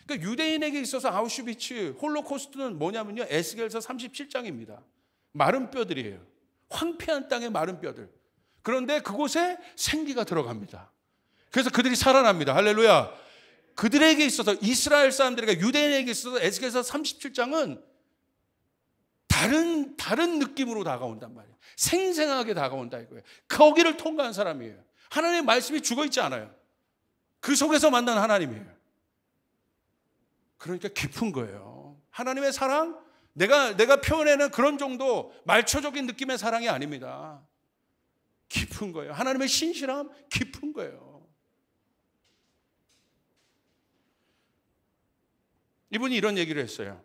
그러니까 유대인에게 있어서 아우슈비츠, 홀로코스트는 뭐냐면요, 에스겔서 37장입니다. 마른 뼈들이에요. 황폐한 땅의 마른 뼈들. 그런데 그곳에 생기가 들어갑니다. 그래서 그들이 살아납니다. 할렐루야. 그들에게 있어서, 이스라엘 사람들에게, 유대인에게 있어서 에스겔서 37장은 다른 느낌으로 다가온단 말이에요. 생생하게 다가온다 이거예요. 거기를 통과한 사람이에요. 하나님의 말씀이 죽어있지 않아요. 그 속에서 만난 하나님이에요. 그러니까 깊은 거예요. 하나님의 사랑, 내가 표현하는 그런 정도 말초적인 느낌의 사랑이 아닙니다. 깊은 거예요. 하나님의 신실함, 깊은 거예요. 이분이 이런 얘기를 했어요.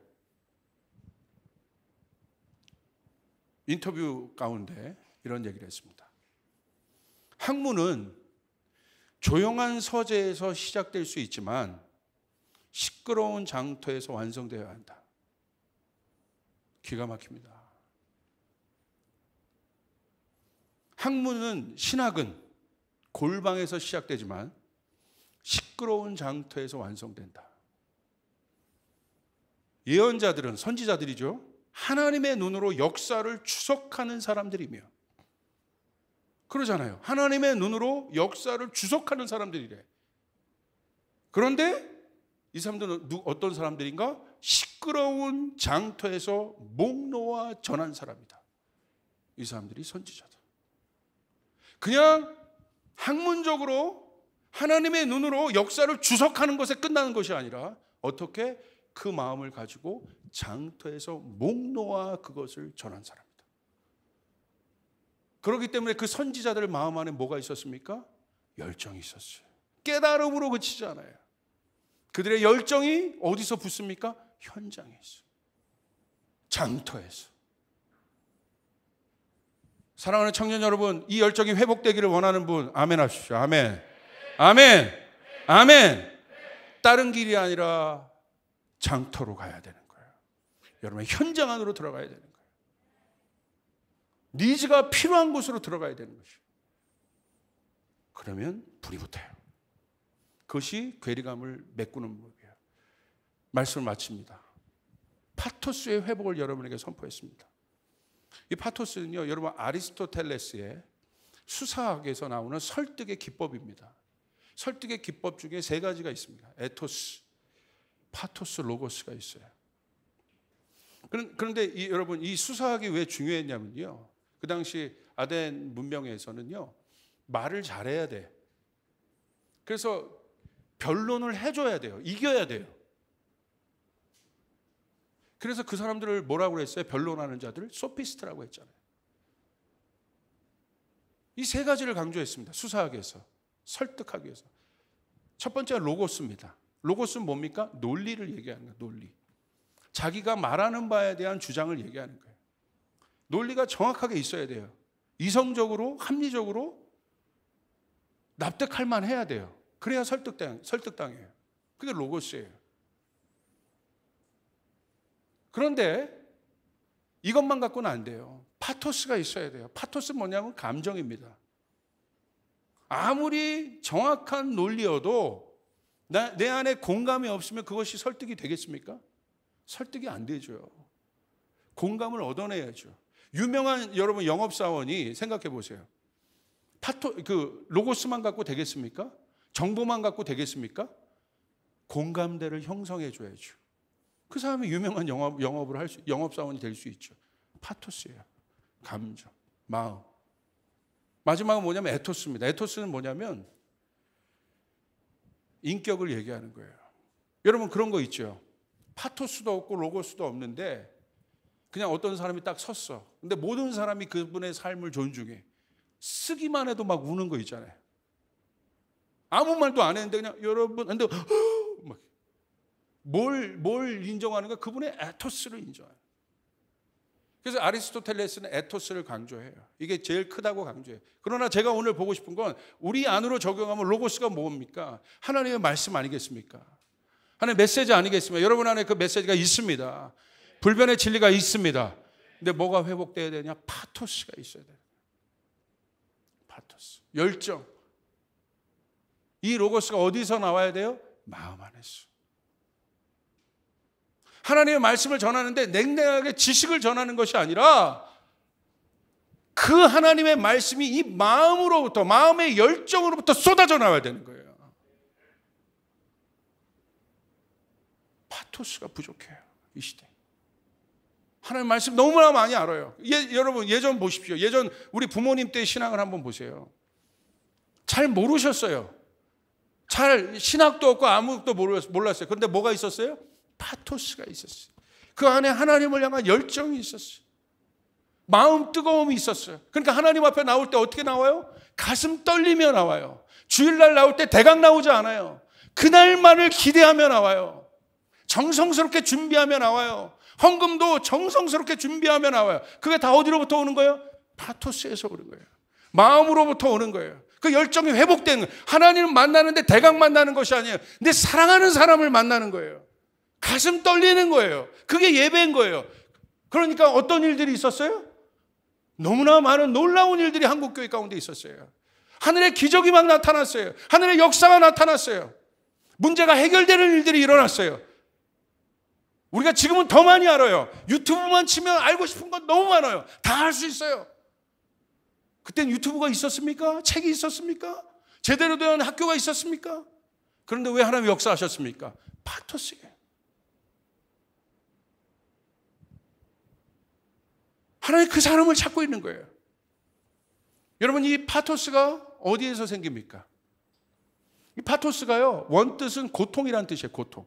인터뷰 가운데 이런 얘기를 했습니다. 학문은 조용한 서재에서 시작될 수 있지만 시끄러운 장터에서 완성되어야 한다. 기가 막힙니다. 학문은, 신학은 골방에서 시작되지만 시끄러운 장터에서 완성된다. 예언자들은, 선지자들이죠, 하나님의 눈으로 역사를 추석하는 사람들이며, 그러잖아요. 하나님의 눈으로 역사를 추석하는 사람들이래. 그런데 이 사람들은 어떤 사람들인가? 시끄러운 장터에서 목 놓아 전한 사람이다. 이 사람들이 선지자다. 그냥 학문적으로 하나님의 눈으로 역사를 추석하는 것에 끝나는 것이 아니라 어떻게 그 마음을 가지고 장터에서 목 놓아 그것을 전한 사람이다. 그렇기 때문에 그 선지자들 마음 안에 뭐가 있었습니까? 열정이 있었어요. 깨달음으로 그치지 않아요. 그들의 열정이 어디서 붙습니까? 현장에서, 장터에서. 사랑하는 청년 여러분, 이 열정이 회복되기를 원하는 분 아멘 하십시오. 아멘. 아멘. 아멘. 다른 길이 아니라 장터로 가야 되는 거예요. 여러분의 현장 안으로 들어가야 되는 거예요. 니즈가 필요한 곳으로 들어가야 되는 것이에요. 그러면 불이 붙어요. 그것이 괴리감을 메꾸는 법이에요. 말씀을 마칩니다. 파토스의 회복을 여러분에게 선포했습니다. 이 파토스는요, 여러분 아리스토텔레스의 수사학에서 나오는 설득의 기법입니다. 설득의 기법 중에 세 가지가 있습니다. 에토스, 파토스, 로고스가 있어요. 그런데 여러분 이 수사학이 왜 중요했냐면요, 그 당시 아덴 문명에서는요, 말을 잘해야 돼. 그래서 변론을 해줘야 돼요. 이겨야 돼요. 그래서 그 사람들을 뭐라고 그랬어요? 변론하는 자들을 소피스트라고 했잖아요. 이 세 가지를 강조했습니다. 수사학에서 설득하기 위해서. 첫 번째가 로고스입니다. 로고스는 뭡니까? 논리를 얘기하는 거예요. 논리. 자기가 말하는 바에 대한 주장을 얘기하는 거예요. 논리가 정확하게 있어야 돼요. 이성적으로, 합리적으로 납득할 만해야 돼요. 그래야 설득당해요. 그게 로고스예요. 그런데 이것만 갖고는 안 돼요. 파토스가 있어야 돼요. 파토스는 뭐냐면 감정입니다. 아무리 정확한 논리여도 내 안에 공감이 없으면 그것이 설득이 되겠습니까? 설득이 안 되죠. 공감을 얻어내야죠. 유명한 여러분 영업사원이 생각해 보세요. 로고스만 갖고 되겠습니까? 정보만 갖고 되겠습니까? 공감대를 형성해 줘야죠. 그 사람이 유명한 영업을 할 수, 영업사원이 될 수 있죠. 파토스예요. 감정, 마음. 마지막은 뭐냐면 에토스입니다. 에토스는 뭐냐면 인격을 얘기하는 거예요. 여러분 그런 거 있죠. 파토스도 없고 로고스도 없는데 그냥 어떤 사람이 딱 섰어. 근데 모든 사람이 그분의 삶을 존중해. 쓰기만 해도 막 우는 거 있잖아요. 아무 말도 안 했는데 그냥 여러분 근데 뭘 인정하는가? 그분의 에토스를 인정해요. 그래서 아리스토텔레스는 에토스를 강조해요. 이게 제일 크다고 강조해요. 그러나 제가 오늘 보고 싶은 건 우리 안으로 적용하면 로고스가 뭡니까? 하나님의 말씀 아니겠습니까? 하나님의 메시지 아니겠습니까? 여러분 안에 그 메시지가 있습니다. 불변의 진리가 있습니다. 근데 뭐가 회복돼야 되냐? 파토스가 있어야 돼요. 파토스, 열정. 이 로고스가 어디서 나와야 돼요? 마음 안에서. 하나님의 말씀을 전하는데 냉랭하게 지식을 전하는 것이 아니라 그 하나님의 말씀이 이 마음으로부터, 마음의 열정으로부터 쏟아져 나와야 되는 거예요. 파토스가 부족해요, 이 시대. 하나님의 말씀 너무나 많이 알아요. 여러분 예전 보십시오. 예전 우리 부모님 때 신앙을 한번 보세요. 잘 모르셨어요. 잘 신학도 없고 아무것도 몰랐어요. 그런데 뭐가 있었어요? 파토스가 있었어요. 그 안에 하나님을 향한 열정이 있었어요. 마음 뜨거움이 있었어요. 그러니까 하나님 앞에 나올 때 어떻게 나와요? 가슴 떨리며 나와요. 주일날 나올 때 대강 나오지 않아요. 그날만을 기대하며 나와요. 정성스럽게 준비하며 나와요. 헌금도 정성스럽게 준비하며 나와요. 그게 다 어디로부터 오는 거예요? 파토스에서 오는 거예요. 마음으로부터 오는 거예요. 그 열정이 회복되는 거예요. 하나님을 만나는데 대강 만나는 것이 아니에요. 내 사랑하는 사람을 만나는 거예요. 가슴 떨리는 거예요. 그게 예배인 거예요. 그러니까 어떤 일들이 있었어요? 너무나 많은 놀라운 일들이 한국교회 가운데 있었어요. 하늘의 기적이 막 나타났어요. 하늘의 역사가 나타났어요. 문제가 해결되는 일들이 일어났어요. 우리가 지금은 더 많이 알아요. 유튜브만 치면 알고 싶은 건 너무 많아요. 다 할 수 있어요. 그땐 유튜브가 있었습니까? 책이 있었습니까? 제대로 된 학교가 있었습니까? 그런데 왜 하나님이 역사하셨습니까? 파토스예요. 하나님 그 사람을 찾고 있는 거예요. 여러분 이 파토스가 어디에서 생깁니까? 이 파토스가요, 원뜻은 고통이라는 뜻이에요. 고통.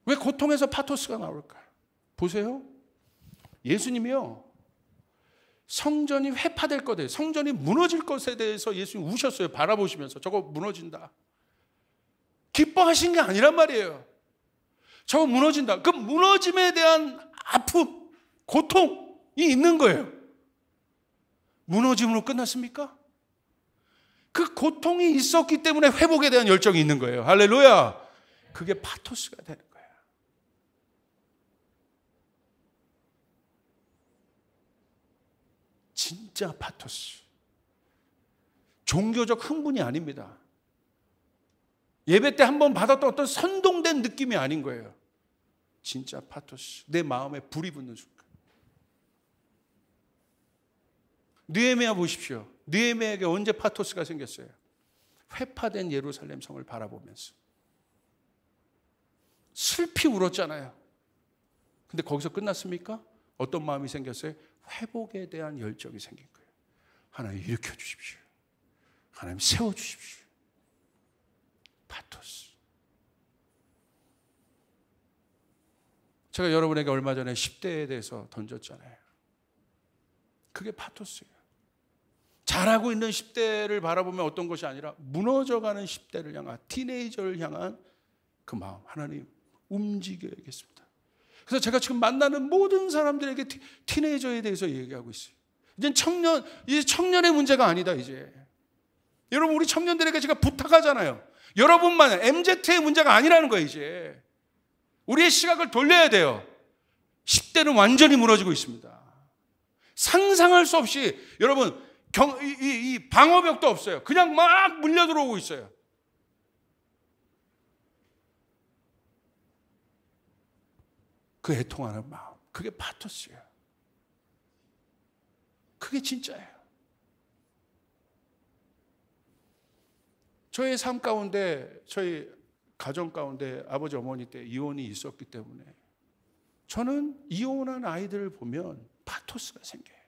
왜 고통에서 파토스가 나올까요? 보세요. 예수님이요, 성전이 회파될 것에, 성전이 무너질 것에 대해서 예수님 우셨어요. 바라보시면서 저거 무너진다. 기뻐하신 게 아니란 말이에요. 저거 무너진다. 그 무너짐에 대한 아픔, 고통이 있는 거예요. 무너짐으로 끝났습니까? 그 고통이 있었기 때문에 회복에 대한 열정이 있는 거예요. 할렐루야. 그게 파토스가 되는 거예요. 진짜 파토스. 종교적 흥분이 아닙니다. 예배 때 한번 받았던 어떤 선동된 느낌이 아닌 거예요. 진짜 파토스. 내 마음에 불이 붙는 순간. 느헤미야 보십시오. 느헤미야에게 언제 파토스가 생겼어요? 회파된 예루살렘 성을 바라보면서 슬피 울었잖아요. 근데 거기서 끝났습니까? 어떤 마음이 생겼어요? 회복에 대한 열정이 생긴 거예요. 하나님 일으켜 주십시오. 하나님 세워 주십시오. 파토스. 제가 여러분에게 얼마 전에 10대에 대해서 던졌잖아요. 그게 파토스예요. 잘하고 있는 10대를 바라보면 어떤 것이 아니라 무너져가는 10대를 향한, 티네이저를 향한 그 마음. 하나님 움직여야겠습니다. 그래서 제가 지금 만나는 모든 사람들에게 티네이저에 대해서 얘기하고 있어요. 이제 청년의 문제가 아니다, 이제. 여러분, 우리 청년들에게 제가 부탁하잖아요. 여러분만 MZ의 문제가 아니라는 거예요, 이제. 우리의 시각을 돌려야 돼요. 10대는 완전히 무너지고 있습니다. 상상할 수 없이, 여러분, 이 방어벽도 없어요. 그냥 막 물려 들어오고 있어요. 그 애통하는 마음, 그게 파토스예요. 그게 진짜예요. 저의 삶 가운데, 저희 가정 가운데 아버지 어머니 때 이혼이 있었기 때문에 저는 이혼한 아이들을 보면 파토스가 생겨요.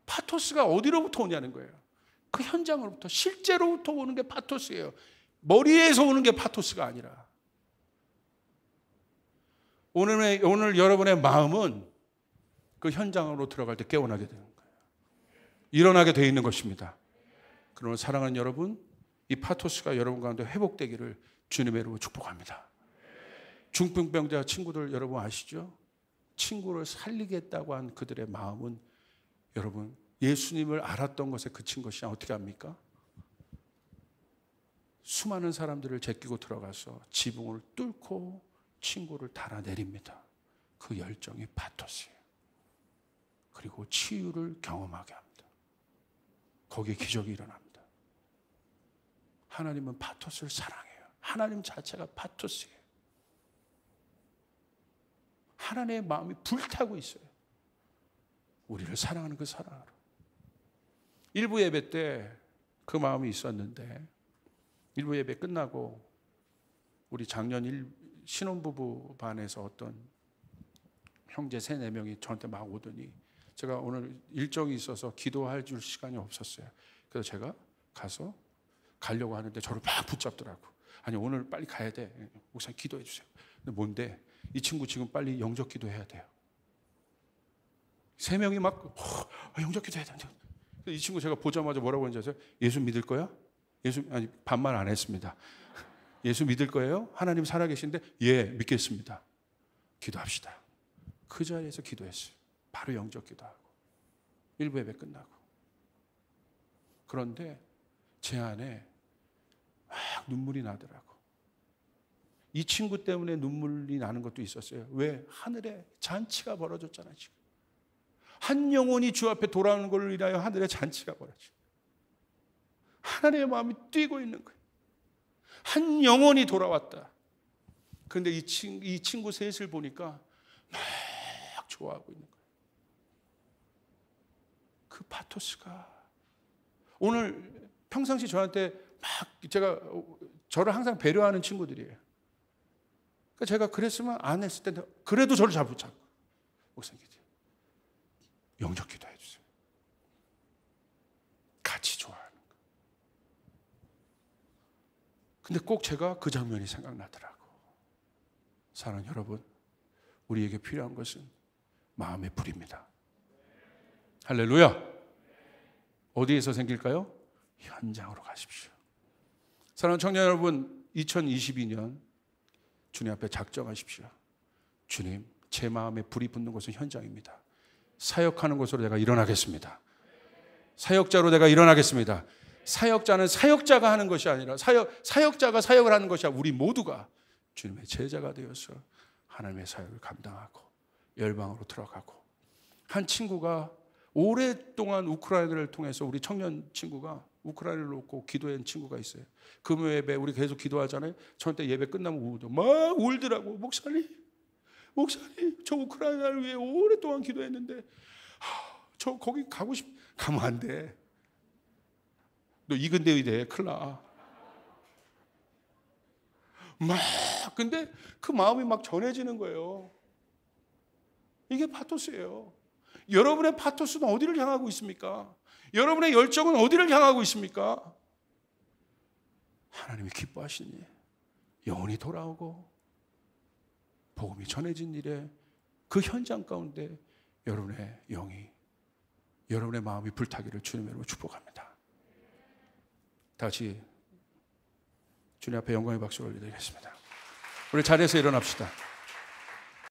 파토스가 어디로부터 오냐는 거예요. 그 현장으로부터, 실제로부터 오는 게 파토스예요. 머리에서 오는 게 파토스가 아니라. 오늘 여러분의 마음은 그 현장으로 들어갈 때 깨어나게 되는 거예요. 일어나게 되어 있는 것입니다. 그러나 사랑하는 여러분, 이 파토스가 여러분 가운데 회복되기를 주님의 이름으로 축복합니다. 중풍병자 친구들 여러분 아시죠? 친구를 살리겠다고 한 그들의 마음은, 여러분, 예수님을 알았던 것에 그친 것이 어떻게 합니까? 수많은 사람들을 제끼고 들어가서 지붕을 뚫고 친구를 달아내립니다. 그 열정이 파토스예요. 그리고 치유를 경험하게 합니다. 거기에 기적이 일어납니다. 하나님은 파토스를 사랑해요. 하나님 자체가 파토스예요. 하나님의 마음이 불타고 있어요. 우리를 사랑하는 그 사랑으로. 일부 예배 때 그 마음이 있었는데, 일부 예배 끝나고 우리 작년 신혼부부 반에서 어떤 형제 3-4명이 저한테 막 오더니, 제가 오늘 일정이 있어서 기도할 줄 시간이 없었어요. 그래서 제가 가서 가려고 하는데 저를 막 붙잡더라고. 아니, 오늘 빨리 가야 돼. 목사님 기도해 주세요. 근데 뭔데? 이 친구 지금 빨리 영접 기도해야 돼요. 3명이 막 영접 기도해야 된다. 이 친구 제가 보자마자 뭐라고 했는지 아세요? 예수 믿을 거야? 아니, 반말 안 했습니다. 예수 믿을 거예요? 하나님 살아계신데, 예, 믿겠습니다. 기도합시다. 그 자리에서 기도했어요. 바로 영접 기도하고 일부 예배 끝나고. 그런데 제 안에 막 눈물이 나더라고. 이 친구 때문에 눈물이 나는 것도 있었어요. 왜? 하늘에 잔치가 벌어졌잖아요. 지금 한 영혼이 주 앞에 돌아오는 걸 위하여 하늘에 잔치가 벌어져. 하나님의 마음이 뛰고 있는 거예요. 한 영혼이 돌아왔다. 그런데 이 친구 셋을 보니까 막 좋아하고 있는 거예요. 그 파토스가 오늘 평상시 저한테 막, 저를 항상 배려하는 친구들이에요. 그러니까 제가 그랬으면 안 했을 텐데, 그래도 저를 잘 붙잡고, 목사님 영접 기도해 주세요. 같이 좋아하는 거. 근데 꼭 제가 그 장면이 생각나더라고. 사랑하는 여러분, 우리에게 필요한 것은 마음의 불입니다. 할렐루야. 어디에서 생길까요? 현장으로 가십시오. 사랑하는 청년 여러분, 2022년 주님 앞에 작정하십시오. 주님, 제 마음에 불이 붙는 곳은 현장입니다. 사역하는 곳으로 내가 일어나겠습니다. 사역자로 내가 일어나겠습니다. 사역자는 사역자가 하는 것이 아니라, 사역자가 사역을 하는 것이 아니라 우리 모두가 주님의 제자가 되어서 하나님의 사역을 감당하고 열방으로 들어가고 한 친구가 오랫동안 우크라이나를 통해서 우리 청년 친구가 우크라이나를 놓고 기도한 친구가 있어요. 금요 예배 우리 계속 기도하잖아요. 저한테 예배 끝나면 막 울더라고. 목사님 저 우크라이나를 위해 오랫동안 기도했는데 저 거기 가면 안 돼. 너 이근대 의대에 큰일 나. 근데 그 마음이 막 전해지는 거예요. 이게 파토스예요. 여러분의 파토스는 어디를 향하고 있습니까? 여러분의 열정은 어디를 향하고 있습니까? 하나님이 기뻐하시니 영혼이 돌아오고 복음이 전해진 일에 그 현장 가운데 여러분의 영이, 여러분의 마음이 불타기를 주님의 이름으로 축복합니다. 다 같이 주님 앞에 영광의 박수를 올리겠습니다. 우리 자리에서 일어납시다.